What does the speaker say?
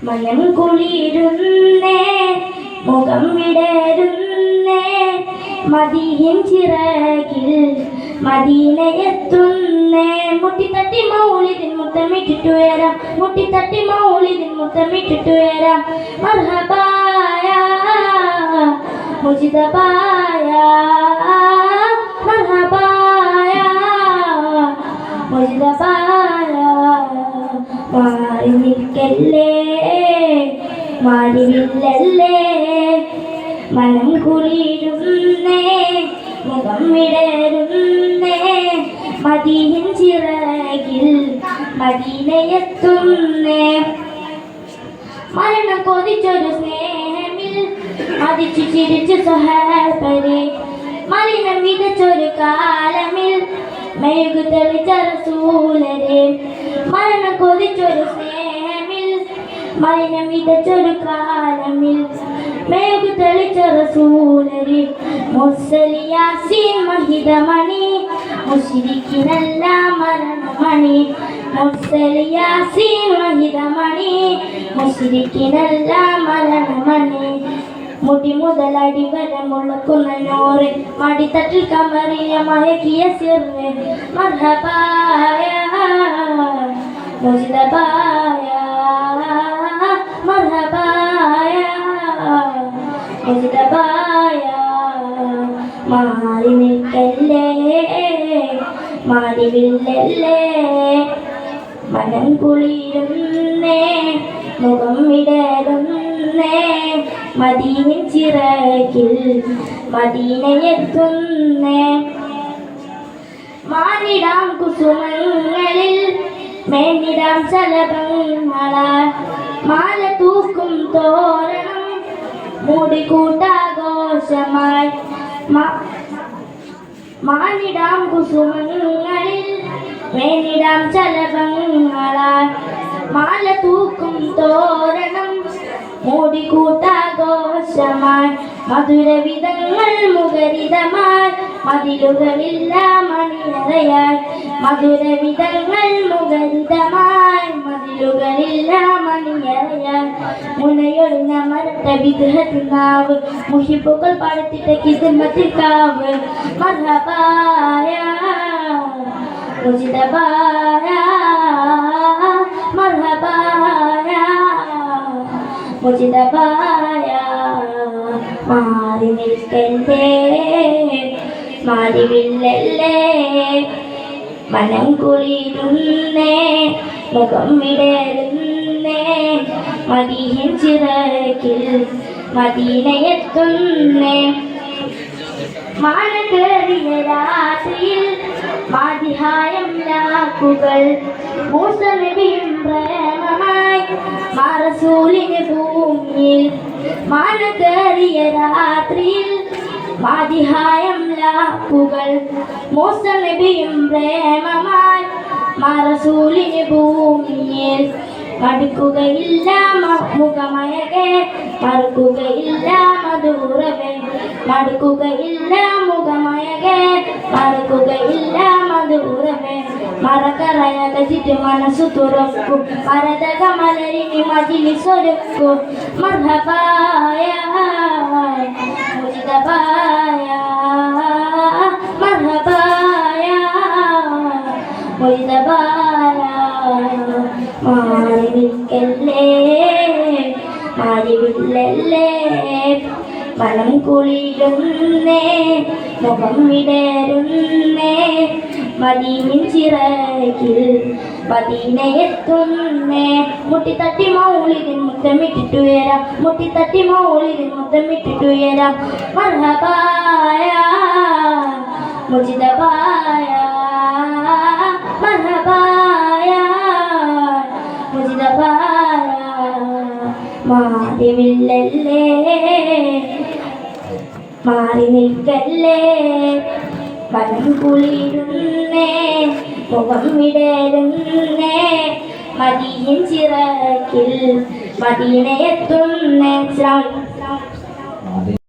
മനം കുളിരുന്നേ മുഖം വിടരുന്നേ മദീഹിൻ ചിറകിൽ മദീനയെത്തുന്നേ മുട്ടിത്തട്ടി മൗലിദിൻ മുത്തമിട്ടിട്ടു വരാം മുട്ടിത്തട്ടി മൗലിദിൻ മുത്തമിട്ടിട്ടു വരാം മർഹബായ മുജിതബായ മർഹബായ മുജിതബായ മാറി നിൽക്കല്ലേ മാറിവില്ലല്ലേ മനം കുളിരുന്നേ മുഖം വിടരുന്നേ മദീഹിൻ ചിറകിൽ മദീനയെത്തുന്നേ മരണം കൊതിച്ചൊരു സ്നേഹമിൽ മതിച്ചു ചിരിച്ചു സ്വഹാബരെ മലിനം വിതച്ചൊരു കാലമിൽ മെഴുകു തെളിച്ച റസൂലരെ മരണം കൊതിച്ചൊരു സ്നേഹമിൽ മലിനം വിതച്ചൊരു കാലമിൽ മെഴുകു തെളിച്ച റസൂലരെ മുർസലി യാസീൻ മഹിതമണി മുശ്രിക്കിനല്ല മരണമണി മുർസലി യാസീൻ മഹിതമണി മുശ്രിക്കിനല്ല മരണമണി മുടി മുതൽ അടി വരെ മുളക്കുന്ന നോറ് മടിത്തട്ടിൽ കമറിയ മയക്കിയ സിറ് മർഹബായ മുജിതബായ മർഹബായ മുജിതബായ മാറി നിൽക്കല്ലേ മാറിവില്ലല്ലേ മനം കുളിരുന്നേ മുഖം വിടരുന്നേ മദീനിൻ ചിറകിൽ മദീനയെത്തുന്നേ മാനിടാം കുസുമങ്ങളിൽ മേനിടാം ശലഭങ്ങളാൽ മാല തൂക്കും തോരണം മൂടിക്കൂട്ടാഘോഷമായി മാനിടാം കുസുമങ്ങളിൽ മേനിടാം ശലഭങ്ങളാൽ മാല തൂക്കും തോരണം മൂടിക്കൂട്ടാഘോഷമായി മധുരവിധങ്ങൾ മുഖരിതമായി മതിലുകളില്ല മണിയറയായി മധുരവിധങ്ങൾ മുഖരിതമായി മതിലുകളില്ല മണിയറയായി മുനയൊഴിഞ്ഞ മരത്ത വിഗ്രഹത്തിനാവ് മുഹിപ്പുകൾ പടുത്തിട്ട കിസ്മത്തിക്കാവ് മർഹബായ മുജിതബായ മർഹബായ മുജിതബായ മാറി നിൽക്കല്ലേ മാറിവില്ലല്ലേ മനം കുളിരുന്നേ മുഖം വിടരുന്നേ മദീഹിൻ ചിറകിൽ മദീനയെത്തുന്നേ മാനക്കേറിയ രാത്രിയിൽ മാതിഹായം ലാക്കുകൾ മൂസ നബിയും പ്രേമമായി റസൂലിന് ഭൂമിയിൽ മാനക്കേറിയ രാത്രിയിൽ മാതിഹായം ലാക്കുകൾ മൂസ നബിയും പ്രേമമായി റസൂലിന് ഭൂമിയിൽ മടുക്കുകയില്ല മുഖമയകെ മറക്കുകയില്ല മധുരവേ മടുക്കുകയില്ല മുഖമയകെ മറക്കുകയില്ല മധുരവേ മറക്കറയക ചുറ്റു മനസ്സു തുറക്കും മരതക മലരിനി മജിലിസൊരുക്കും മർഹബായ മുജിതബായ മർഹബായ മുജിതബായ മാറി നിൽക്കല്ലേ മാറിവില്ലല്ലേ മനം കുളിരുന്നേ മുഖം വിടരുന്നേ മദീനിൻ ചിറകിൽ മദീനയെത്തുന്നേ മുട്ടിത്തട്ടി മൗലിദിൻ മുത്തമിട്ടിട്ടു വരാം മുട്ടിത്തട്ടി മൗലിദിൻ മുത്തമിട്ടിട്ടു വരാം മർഹബായ മുജിതബായ മർഹബായ മുജിതബായ മാറിവില്ലല്ലേ മാറി നിൽക്കല്ലേ മനം കുളിരുന്നേ മുഖം വിടരുന്നേ മദീനിൻ ചിറകിൽ മദീനയെത്തുന്നേ.